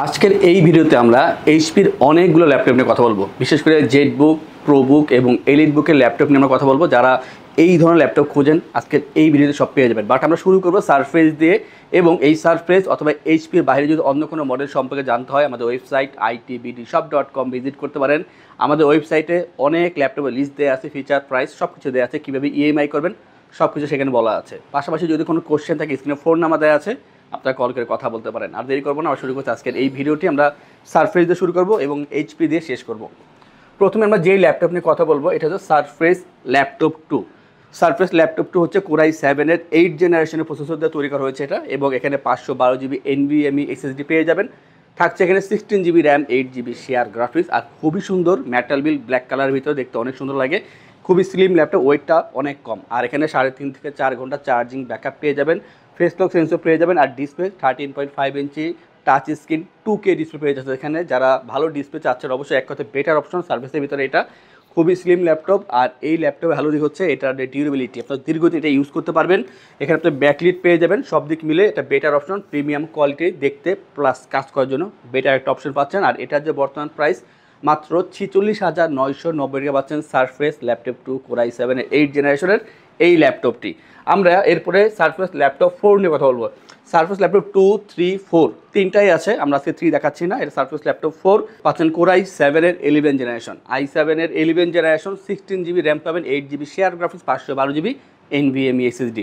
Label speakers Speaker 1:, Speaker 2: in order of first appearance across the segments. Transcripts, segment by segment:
Speaker 1: আজকের এই ভিডিওতে আমরা এইচপির অনেকগুলো ল্যাপটপ নিয়ে কথা বলবো, বিশেষ করে জেটবুক, প্রোবুক এবং এলিট বুকের ল্যাপটপ নিয়ে আমরা কথা বলবো। যারা এই ধরনের ল্যাপটপ খোঁজেন আজকের এই ভিডিওতে সব পেয়ে যাবেন। বাট আমরা শুরু করবো সারফেস দিয়ে, এবং এই সারফেস অথবা এইচপির বাইরে যদি অন্য কোনো মডেল সম্পর্কে জানতে হয় আমাদের ওয়েবসাইট itbdshop.com ভিজিট করতে পারেন। আমাদের ওয়েবসাইটে অনেক ল্যাপটপের লিস্ট দেওয়া আছে, ফিচার, প্রাইস সব কিছু দেওয়া আছে, কীভাবে ইএমআই করবেন সব কিছু সেখানে বলা আছে। পাশাপাশি যদি কোনো কোশ্চেন থাকে স্ক্রিনে ফোন নাম্বার দেওয়া আছে, আপনারা কল করে কথা বলতে পারেন। আর দেরি করবো না, আমরা শুরু করছি আজকের এই ভিডিওটি। আমরা সারফেস দিয়ে শুরু করব এবং এইচপি দিয়ে শেষ করব। প্রথমে আমরা যেই ল্যাপটপ নিয়ে কথা বলবো এটা হচ্ছে সারফেস ল্যাপটপ 2। সারফেস ল্যাপটপ 2 হচ্ছে কোরাই 7-এর 8 জেনারেশনের প্রসেসর দিয়ে তৈরি করা হয়েছে এটা, এবং এখানে 512 জিবি NVMe SSD পেয়ে যাবেন। থাকছে এখানে 16 GB RAM, 8 GB shared graphics, আর খুবই সুন্দর মেটাল বিল ব্ল্যাক কালারের ভিতরে, দেখতে অনেক সুন্দর লাগে। খুবই স্লিম ল্যাপটপ, ওয়েটটা অনেক কম, আর এখানে 3.5 থেকে 4 ঘন্টা চার্জিং ব্যাকআপ পেয়ে যাবেন। ফেস লক সেন্সর পেয়ে যাবেন, আর display 13.5 inch touch screen 2K display পেয়ে যাচ্ছে। এখানে যারা ভালো ডিসপ্লে চাচ্ছেন অবশ্যই এক কথায় বেটার অপশন সার্ভিসের ভিতরে এটা। খুবই স্লিম ল্যাপটপ, আর এই ল্যাপটপে ভালো দিক হচ্ছে এটার ডিউরেবিলিটি, আপনার দীর্ঘদিন এটা ইউজ করতে পারবেন। এখানে আপনি ব্যাকলিট পেয়ে যাবেন, সব দিক মিলে এটা বেটার অপশন, প্রিমিয়াম কোয়ালিটি দেখতে প্লাস কাজ করার জন্য বেটার একটা অপশন পাচ্ছেন। আর এটার যে বর্তমান প্রাইস মাত্র 46,990 টাকা পাচ্ছেন সারফেস ল্যাপটপ 2 কোরাই 7-এর 8 জেনারেশনের এই ল্যাপটপটি। আমরা এরপরে সারফেস ল্যাপটপ 4 নিয়ে কথা বলবো। সারফেস ল্যাপটপ 2, 3, 4 তিনটাই আছে, আমরা আজকে 3 দেখাচ্ছি না। এটা সারফেস ল্যাপটপ 4 পাচ্ছেন কোরাই 7-এর 11 জেনারেশন, i7-এর 11 জেনারেশন, 16 জিবি র্যাম পাবেন, 8 GB shared graphics, 512 GB NVMe SSD।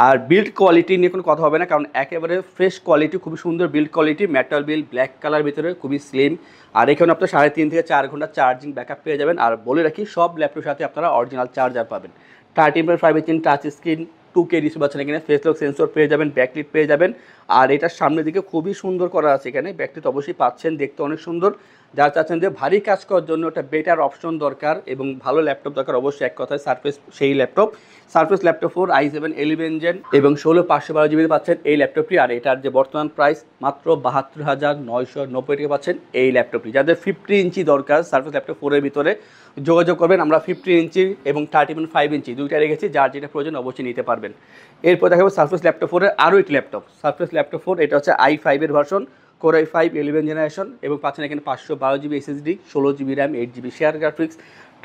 Speaker 1: আর বিল্ড কোয়ালিটি নিয়ে কোনো কথা হবে না, কারণ একেবারে ফ্রেশ কোয়ালিটি, খুবই সুন্দর build quality, metal build black colour ভিতরে, খুবই স্লিম। আর এখানে আপনার 3.5 থেকে 4 ঘন্টা চার্জিং ব্যাকআপ পেয়ে যাবেন। আর বলে রাখি সব ল্যাপটপের সাথে আপনারা অরিজিনাল চার্জার পাবেন। 13.5 inch touch screen, 2K display পাচ্ছেন এখানে, ফেস লক সেন্সর পেয়ে যাবেন, ব্যাকলিট পেয়ে যাবেন। আর এটার সামনের দিকে খুবই সুন্দর করা আছে, এখানে ব্যাকলিট অবশ্যই পাচ্ছেন, দেখতে অনেক সুন্দর। যারা চাচ্ছেন যে ভারী কাজ করার জন্য একটা বেটার অপশন দরকার এবং ভালো ল্যাপটপ দরকার, অবশ্যই এক কথায় সারফেস সেই laptop. Surface Laptop 4 i7 11 gen এবং 16,512 জিবি পাচ্ছেন এই ল্যাপটপটি। আর এটার যে বর্তমান প্রাইস মাত্র 72,990 টাকা পাচ্ছেন এই ল্যাপটপটি। যাদের 50 ইঞ্চি দরকার সারফেস ল্যাপটপ 4-এর ভিতরে যোগাযোগ করবেন। আমরা 50 ইঞ্চি এবং 13.5 ইঞ্চি দুইটা রেখেছি, যার যেটা প্রয়োজন অবশ্যই নিতে পারবেন। এরপর দেখাবো সারফেস ল্যাপটপ 4-এর আরও একটি ল্যাপটপ, সারফেস ল্যাপটপ 4। এটা হচ্ছে i5-এর ভার্সন, কোরাই 5 11 জেনারেশন, এবং পাচ্ছেন এখানে 512 GB SSD, 16 GB RAM, 8 GB shared graphics,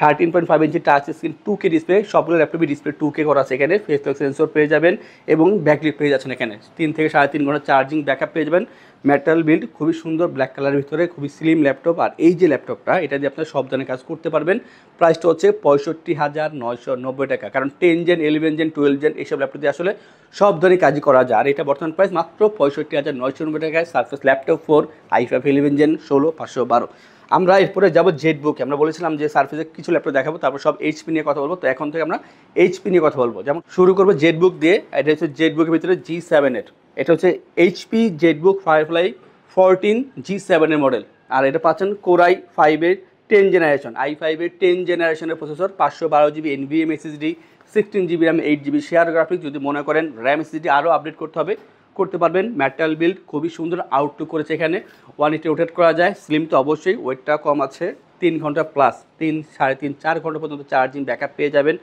Speaker 1: 13.5 inch touch screen, 2K display, সবগুলো ল্যাপটপে ডিসপ্লে 2K করা আছে এখানে। ফেস লক সেন্সর পেয়ে যাবেন এবং ব্যাকলিট পেয়ে যাচ্ছেন এখানে। 3 থেকে 3.5 ঘন্টা চার্জিং ব্যাকআপ পেয়ে যাবেন। মেটাল বিল্ড, খুবই সুন্দর ব্ল্যাক কালারের ভিতরে, খুবই স্লিম ল্যাপটপ। আর এই যে ল্যাপটপটা, এটা দিয়ে আপনার সব ধরনের কাজ করতে পারবেন। প্রাইসটা হচ্ছে 65,990 টাকা, কারণ 10 জেন 11 জেন 12 জেন এইসব ল্যাপটপ দিয়ে আসলে সব ধরনের কাজই করা যায়। আর এটা বর্তমান প্রাইস মাত্র 65,990 টাকায় সারফেস ল্যাপটপ 4 i5 11 জেন 16,512। আমরা এরপরে যাবো জেটবুকে। আমরা বলেছিলাম যে সারফেসে কিছু ল্যাপটপ দেখাবো, তারপর সব এইচপি নিয়ে কথা বলবো। তো এখন থেকে আমরা এইচপি নিয়ে কথা বলবো। যেমন শুরু করবো জেটবুক দিয়ে। এটা হচ্ছে জেটবুকের ভিতরে G7-এর, এটা হচ্ছে এইচপি জেটবুক ফায়ারফ্লাই 14 G7-এর মডেল। আর এটা পাচ্ছেন কোরাই 5-এর 10 জেনারেশন, i5-এর 10 জেনারেশনের processor, 512 GB NVMe SSD, 16 GB RAM, 8 GB shared graphics. যদি মনে করেন র্যাম SSD আরও আপডেট করতে হবে করতে পারবেন। মেটাল বিল্ড, খুবই সুন্দর আউটলুক করেছে এখানে, 180 রোটেট করা যায়। স্লিম তো অবশ্যই, ওয়েটটা কম আছে, 3 ঘন্টা প্লাস, 3 3.5 4 ঘন্টা পর্যন্ত চার্জিং ব্যাকআপ পেয়ে যাবেন।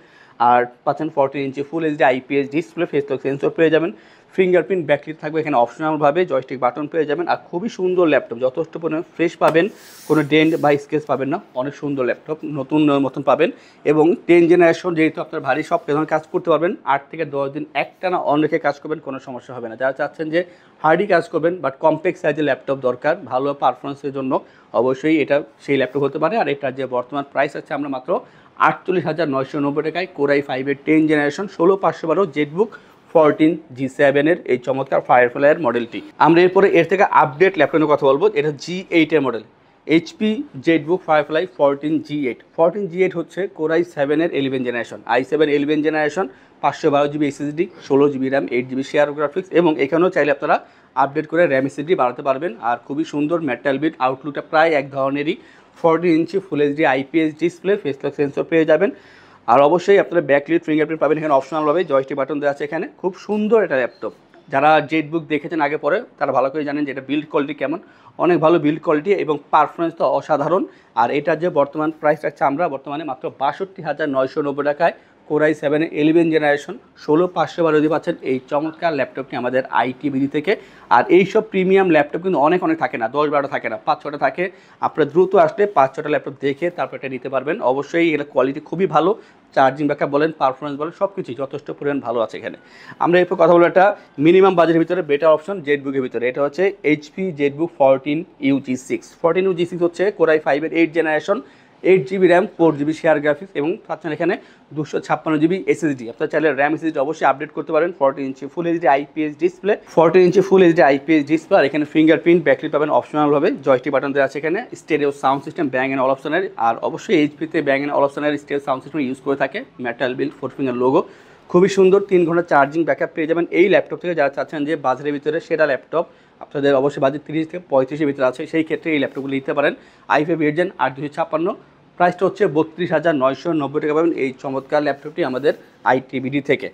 Speaker 1: আর পাচ্ছেন 14 inch full HD IPS display, face lock sensor পেয়ে যাবেন, ফিঙ্গারপ্রিন্ট ব্যাকলিট থাকবে এখানে অপশনালভাবে, জয়স্টিক বাটন পেয়ে যাবেন। আর খুবই সুন্দর ল্যাপটপ, যথেষ্ট পরিমাণে ফ্রেশ পাবেন, কোনো ডেন্ট বা স্কেচ পাবেন না, অনেক সুন্দর ল্যাপটপ, নতুন মতন পাবেন। এবং 10 জেনারেশন, যেহেতু আপনার ভারী সব ধরনের কাজ করতে পারবেন, 8 থেকে 10 দিন একটানা অন রেখে কাজ করবেন, কোনো সমস্যা হবে না। যারা চাচ্ছেন যে হার্ডি কাজ করবেন বাট কম্প্যাক্ট সাইজের ল্যাপটপ দরকার ভালো পারফরমেন্সের জন্য, অবশ্যই এটা সেই ল্যাপটপ হতে পারে। আর এটার যে বর্তমান প্রাইস আছে আমরা মাত্র 48,990 টাকায় কোরাই 5-এর 10 জেনারেশন 16,512 জেটবুক 14 G7-এর এই চমৎকার ফায়ারফ্লাইয়ের মডেলটি। আমরা এরপরে এর থেকে আপডেট ল্যাপটপের কথা বলবো। এটা G8-এর model, HP ZBook Firefly 14 G8। 14 G8 হচ্ছে কোরাই 7-এর 11 generation, i7 11 generation, 512 GB SSD, 16 GB RAM, 8 GB shared graphics, এবং এখানেও চাইলে আপনারা আপডেট করে র্যাম SSD বাড়াতে পারবেন। আর খুবই সুন্দর মেটাল বিট, আউটলুকটা প্রায় এক ধরনেরই, 14 inch full HD IPS display, face lock sensor পেয়ে যাবেন। আর অবশ্যই আপনারা ব্যাকলিট ফিঙ্গারপ্রিন্ট পাবেন এখানে অপশনালভাবে, জয়স্টিক বাটন দেওয়া আছে এখানে। খুব সুন্দর এটা ল্যাপটপ, যারা জেটবুক দেখেছেন আগে পরে তারা ভালো করে জানেন যে এটা বিল্ড কোয়ালিটি কেমন, অনেক ভালো বিল্ড কোয়ালিটি এবং পারফরমেন্স তো অসাধারণ। আর এটার যে বর্তমান প্রাইস রাখছে আমরা বর্তমানে মাত্র 62,990 টাকায় কোরাই 7 11 জেনারেশন 16512 যদি পাচ্ছেন এই চমৎকার ল্যাপটপটি আমাদের আইটিবিডি থেকে। আর এইসব প্রিমিয়াম ল্যাপটপ কিন্তু অনেক থাকে না, 10-12টা থাকে না, 5-6টা থাকে। আপনারা দ্রুত আসলে 5-6টা ল্যাপটপ দেখে তারপর এটা নিতে পারবেন। অবশ্যই এর কোয়ালিটি খুবই ভালো, চার্জিং ব্যাকআপ বলেন, পারফরমেন্স বলেন, সব কিছুই যথেষ্ট পরিমাণ ভালো আছে এখানে। আমরা এরপর কথা বলবো একটা মিনিমাম বাজেটের ভিতরে বেটার অপশন জেটবুকের ভিতরে। এটা হচ্ছে এইচপি জেটবুক 14UG6। 14UG6 হচ্ছে কোরাই 5-এর 8 generation, 8GB RAM, 4GB shared graphics এবং পাচ্ছেন এখানে 256GB SSD। আপনারা চাইলে র্যাম SSD অবশ্যই আপডেট করতে পারেন। 14 inch full HD IPS display, 14 inch full HD IPS display. আর এখানে ফিঙ্গারপ্রিন্ট ব্যাকলিট পাবেন অপশনালভাবে, জয়স্টিক বাটন দেওয়া আছে এখানে, stereo sound system bang and all অপশনের। আর অবশ্যই এইচপিতে ব্যাং অ্যান্ড অল অপশনের স্টেরিও সাউন্ড সিস্টেম ইউজ করে থাকে, মেটাল বিল 4 ফিঙ্গার লোগো, খুবই সুন্দর। 3 ঘন্টা চার্জিং ব্যাকআপ পেয়ে যাবেন এই ল্যাপটপ থেকে। যারা চাচ্ছেন যে বাজারের ভিতরে সেরা ল্যাপটপ, আপনাদের অবশ্যই বাজেট 30 থেকে 35-এর ভিতরে আছে, সেই ক্ষেত্রে এই ল্যাপটপগুলো নিতে পারেন। i5 8 জেন 8256, প্রাইসটা হচ্ছে 32,990 টাকা পাবেন এই চমৎকার ল্যাপটপটি আমাদের আইটিবিডি থেকে।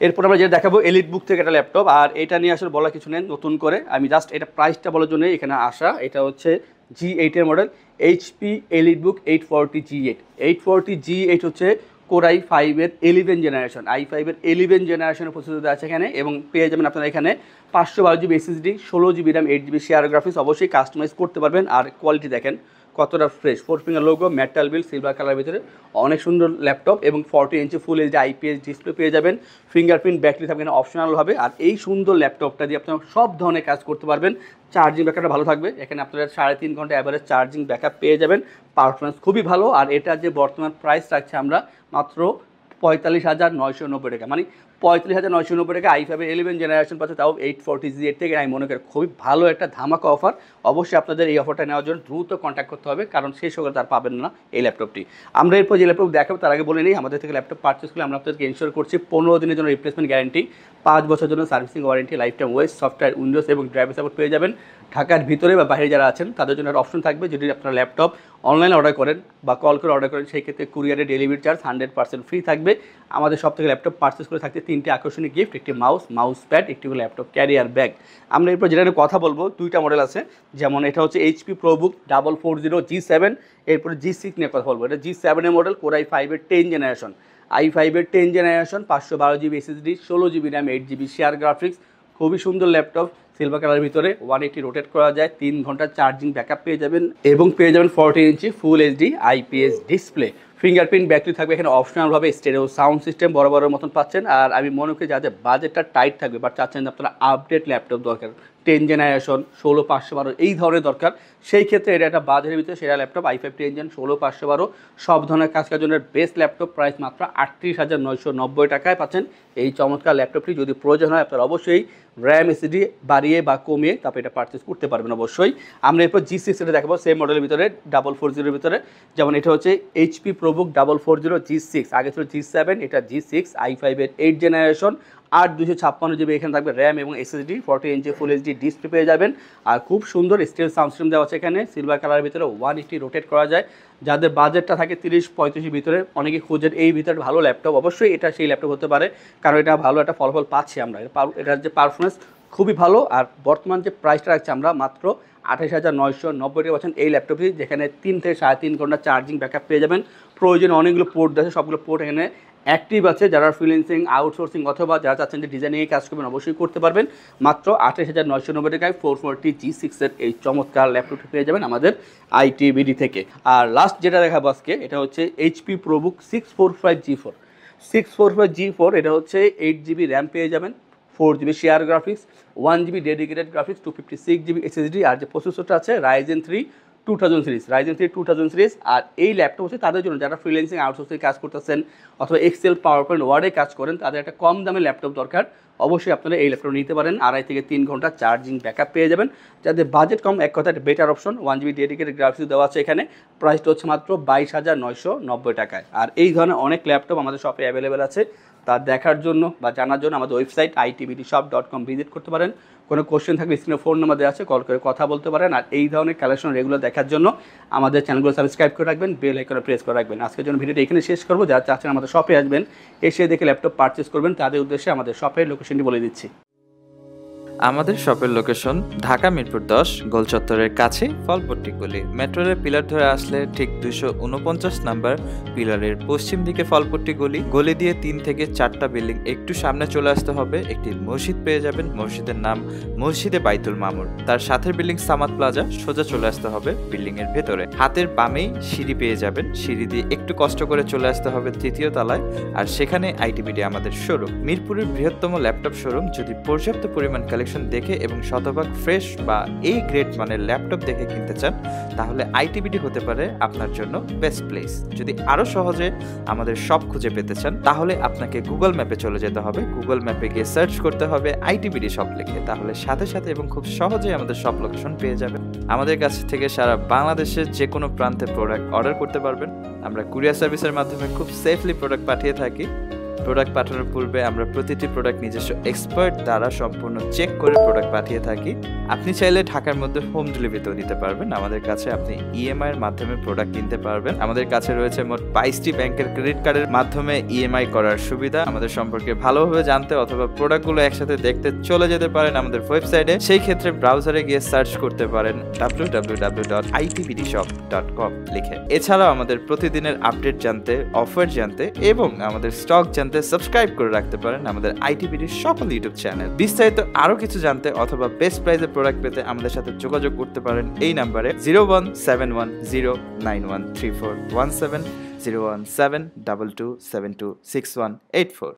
Speaker 1: এরপর আমরা যেটা দেখাবো এলিট বুক থেকে একটা ল্যাপটপ। আর এটা নিয়ে আসলে বলার কিছু নেই নতুন করে, আমি জাস্ট এটা প্রাইসটা বলার জন্য এখানে আসা। এটা হচ্ছে G8 এর মডেল, এইচপি এলিট বুক 840G8। 840G8 হচ্ছে কোরাই 5-এর 11 জেনারেশন, i5-এর 11 জেনারেশনের প্রসেসর আছে এখানে। এবং পেয়ে যাবেন আপনারা এখানে 512GB SSD, 16GB RAM, 8GB shared graphics. অবশ্যই কাস্টমাইজ করতে পারবেন। আর কোয়ালিটি দেখেন কতটা ফ্রেশ, 4 ফিঙ্গার লোগো, মেটাল বিল, সিলভার কালার ভিতরে অনেক সুন্দর ল্যাপটপ। এবং 40 ইঞ্চি ফুল এইচডি আইপিএস ডিসপ্লে পেয়ে যাবেন, ফিঙ্গারপ্রিন্ট ব্যাকলিট থাকবে এখানে অপশনাল হবে। আর এই সুন্দর ল্যাপটপটা দিয়ে আপনারা সব ধরনের কাজ করতে পারবেন। চার্জিং ব্যাকআপটা ভালো থাকবে এখানে, আপনারা 3.5 ঘন্টা অ্যাভারেজ চার্জিং ব্যাকআপ পেয়ে যাবেন, পারফরমেন্স খুবই ভালো। আর এটার যে বর্তমান প্রাইস রাখছে আমরা মাত্র 45,990 টাকা, মানে 45,990 টাকা i5-এর 11 জেনারেশন পাচ্ছে, তাও 840G8 থেকে। আমি মনে করি খুবই ভালো একটা ধামাকা অফার। অবশ্যই আপনাদের এই অফারটা নেওয়ার জন্য দ্রুত কন্ট্যাক্ট করতে হবে, কারণ সেই সঙ্গে তার পাবেন না এই ল্যাপটপটি। আমরা এরপর যে ল্যাপটপ দেখাবো তার আগে বলে নিই, আমাদের থেকে ল্যাপটপ পারচেস করলে আমরা আপনাদেরকে ইনশিওর করছি 15 দিনের জন্য রিপ্লেসমেন্ট গ্যারান্টি, 5 বছরের জন্য সার্ভিসিং ওয়ারেন্টি, লাইফ টাইম ওয়েস, সফটওয়্যার, উইন্ডোজ এবং ড্রাইভার সাপোর্ট পেয়ে যাবেন। ঢাকার ভিতরে বা বাইরে যারা আছেন তাদের জন্য একটা অপশন থাকবে, যদি আপনারা ল্যাপটপ অনলাইনে অর্ডার করেন বা কল করে অর্ডার করেন, সেই ক্ষেত্রে কুরিয়ারে ডেলিভারি চার্জ 100% ফ্রি থাকবে। আমাদের সব থেকে ল্যাপটপ পারচেস করে থাকতে 3টি আকর্ষণীয় গিফট, একটি মাউস প্যাড, একটি ল্যাপটপ ক্যারিয়ার ব্যাগ। আমরা এরপর যেটা নিয়ে কথা বলবো 2টা মডেল আছে, যেমন এটা হচ্ছে এইচপি প্রোবুক 440G7, এরপরে G6 নিয়ে কথা বলবো। এটা G7 এর মডেল, কোরাই 5-এর 10 জেনারেশন, i5-এর 10 generation, 512GB SSD, 16GB RAM, 8GB shared graphics, খুবই সুন্দর ল্যাপটপ, সিলভার কালারের ভিতরে, 180 রোটেট করা যায়, 3 ঘন্টা চার্জিং ব্যাকআপ পেয়ে যাবেন এবং পেয়ে যাবেন 14 inch full HD IPS display. Fingerprint backlit থাকবে এখানে অপশনালভাবে, স্টেরিও সাউন্ড সিস্টেম বড় মতন পাচ্ছেন। আর আমি মনে করি যাদের বাজেটটা টাইট থাকবে বা চাচ্ছেন আপনারা আপডেট ল্যাপটপ দরকার, 10 জেনারেশন, 16512 এই ধরনের দরকার, সেই ক্ষেত্রে এটা একটা বাজেটের ভিতরে সেরা ল্যাপটপ। i5 10 জেন 16512 সব ধরনের কাজের জন্য বেস্ট ল্যাপটপ, প্রাইস মাত্র 38,990 টাকায় পাচ্ছেন এই চমৎকার ল্যাপটপটি। যদি প্রয়োজন হয় আপনারা অবশ্যই র্যাম এসএসডি বাড়িয়ে বা কমিয়ে তারপর এটা পারচেস করতে পারবেন অবশ্যই। আমরা এরপর G6 এটা দেখাবো, সেম মডেলের ভিতরে 440-এর ভিতরে, যেমন এটা হচ্ছে এইচপি প্রোবুক 440G6, আগে ছিল G7, এটা G6, i5-এর 8 জেনারেশন, 8 256GB এখানে থাকবে র্যাম এবং এসএসডি, 40 ইঞ্চি ফুল এইচডি ডিসপ্লে পেয়ে যাবেন। আর খুব সুন্দর স্টিল সাউন্ড সিস্টেম দেওয়া আছে এখানে, সিলভার কালারের ভিতরে, 180 রোটেট করা যায়। যাদের বাজেটটা থাকে 30-35-এর ভিতরে, অনেকে খোঁজেন এই ভিতরে ভালো ল্যাপটপ, অবশ্যই এটা সেই ল্যাপটপ হতে পারে, কারণ এটা ভালো একটা ফলাফল পাচ্ছি আমরা। এটার যে পারফরমেন্স খুবই ভালো। আর বর্তমান যে প্রাইসটা রাখছি আমরা মাত্র 28,990 টাকা পাচ্ছেন এই ল্যাপটপটি, যেখানে 3 থেকে 3.5 ঘন্টা চার্জিং ব্যাকআপ পেয়ে যাবেন। প্রয়োজনে অনেকগুলো পোর্ট আছে, সবগুলো পোর্ট এখানে অ্যাক্টিভ আছে। যারা ফ্রিল্যান্সিং, আউটসোর্সিং অথবা যারা চাচ্ছেন যে ডিজাইনিংয়ে কাজ করবেন অবশ্যই করতে পারবেন। মাত্র 28,990 টাকায় 440G6-এর এই চমৎকার ল্যাপটপটি পেয়ে যাবেন আমাদের আইটিবিডি থেকে। আর লাস্ট যেটা দেখাবো আজকে, এটা হচ্ছে এইচপি প্রোবুক 645G4। 645G4 এটা হচ্ছে 8GB র্যাম পেয়ে যাবেন, 4GB shared graphics, 1GB dedicated graphics, 256GB SSD। আর যে প্রসেসরটা আছে Ryzen 3 2000 সিরিজ, Ryzen 3 2000 সিরিজ। আর এই ল্যাপটপ হচ্ছে তাদের জন্য যারা ফ্রিল্যান্সিং, আউটসোর্সিং কাজ করতেছেন অথবা এক্সেল, পাওয়ার পয়েন্ট, ওয়ার্ডে কাজ করেন, তাদের একটা কম দামের ল্যাপটপ দরকার, অবশ্যই আপনারা এই ল্যাপটপ নিতে পারেন। 2.5 থেকে 3 ঘন্টা চার্জিং ব্যাকআপ পেয়ে যাবেন। যাদের বাজেট কম, এক কথায় better option, 1GB dedicated graphics দেওয়া আছে এখানে, প্রাইসটা হচ্ছে মাত্র 22,990 টাকায়। আর এই ধরনের অনেক ল্যাপটপ আমাদের শপে অ্যাভেলেবেল আছে, তা দেখার জন্য বা জানার জন্য আমাদের ওয়েবসাইট itbdshop.com ভিজিট করতে পারেন। কোনো কোশ্চেন থাকলে স্ক্রিনে ফোন নাম্বার দেওয়া আছে, কল করে কথা বলতে পারেন। আর এই ধরনের কালেকশন রেগুলার দেখার জন্য আমাদের চ্যানেলগুলো সাবস্ক্রাইব করে রাখবেন, বেল আইকনে প্রেস করে রাখবেন। আজকের জন্য ভিডিওটা এখানে শেষ করবো। যারা চাচ্ছেন আমাদের শপে আসবেন, এসে দেখে ল্যাপটপ পারচেস করবেন, তাদের উদ্দেশ্যে আমাদের শপের লোকেশনটি বলে দিচ্ছি।
Speaker 2: আমাদের শপের লোকেশন ঢাকা মিরপুর 10 গোল চত্বরের কাছে ফলপট্টি গলি। মেট্রো রেল পিলার ধরে আসলে ঠিক 249 নাম্বার পিলারের পশ্চিম দিকে ফলপট্টি গলি। গলি দিয়ে 3 থেকে 4টা বিল্ডিং একটু সামনে চলে আসতে হবে, একটি মসজিদ পেয়ে যাবেন। মসজিদের নাম মসজিদে বাইতুল মামুর। তার সাথের বিল্ডিং সামাদ প্লাজা, সোজা চলে আসতে হবে বিল্ডিং এর ভেতরে। হাতের বামেই সিঁড়ি পেয়ে যাবেন, সিঁড়ি দিয়ে একটু কষ্ট করে চলে আসতে হবে 3য় তলায়, আর সেখানে আইটিবিডি আমাদের শোরুম। মিরপুরের বৃহত্তম ল্যাপটপ শোরুম। যদি পর্যাপ্ত পরিমাণ কালেকশন দেখে এবং শতভাগ ফ্রেশ বা এই গ্রেড মানের ল্যাপটপ দেখে কিনতে চান, তাহলে আইটিবিডি হতে পারে আপনার জন্য বেস্ট প্লেস। যদি আরো সহজে আমাদের শপ খুঁজে পেতে চান, তাহলে আপনাকে গুগল ম্যাপে চলে যেতে হবে। গুগল ম্যাপে গিয়ে সার্চ করতে হবে আইটিবিডি শপ লিখে, তাহলে সাথে সাথে এবং খুব সহজেই আমাদের শপ লোকেশন পেয়ে যাবেন। আমাদের কাছ থেকে সারা বাংলাদেশের যে কোনো প্রান্তে প্রোডাক্ট অর্ডার করতে পারবেন। আমরা কুরিয়ার সার্ভিসের মাধ্যমে খুব সেফলি প্রোডাক্ট পাঠিয়ে থাকি। প্রোডাক্ট পাঠানোর পূর্বে আমরা প্রতিটি প্রোডাক্ট নিজস্ব এক্সপার্ট দ্বারা সম্পূর্ণ চেক করে প্রোডাক্ট পাঠিয়ে থাকি। আপনি চাইলে ঢাকার মধ্যে হোম ডেলিভারিতেও নিতে পারবেন। আমাদের কাছে আপনি ইএমআই এর মাধ্যমে প্রোডাক্ট কিনতে পারবেন। আমাদের কাছে রয়েছে মোট 22টি ব্যাংকের ক্রেডিট কার্ডের মাধ্যমে ইএমআই করার সুবিধা। আমাদের সম্পর্কে ভালোভাবে জানতে অথবা প্রোডাক্টগুলো একসাথে দেখতে চলে যেতে পারেন আমাদের ওয়েবসাইটে। সেই ক্ষেত্রে ব্রাউজারে গিয়ে সার্চ করতে পারেন www.itbdshop.com লিখে। এছাড়াও আমাদের প্রতিদিনের আপডেট জানতে, অফার জানতে এবং আমাদের স্টক জানতে সাবস্ক্রাইব করে রাখতে পারেন আমাদের আইটিবিডির সকল ইউটিউব চ্যানেল। বিস্তারিত আরো কিছু জানতে অথবা বেস্ট প্রাইসে প্রোডাক্ট পেতে আমাদের সাথে যোগাযোগ করতে পারেন এই নাম্বারে 01710913417 01722726184।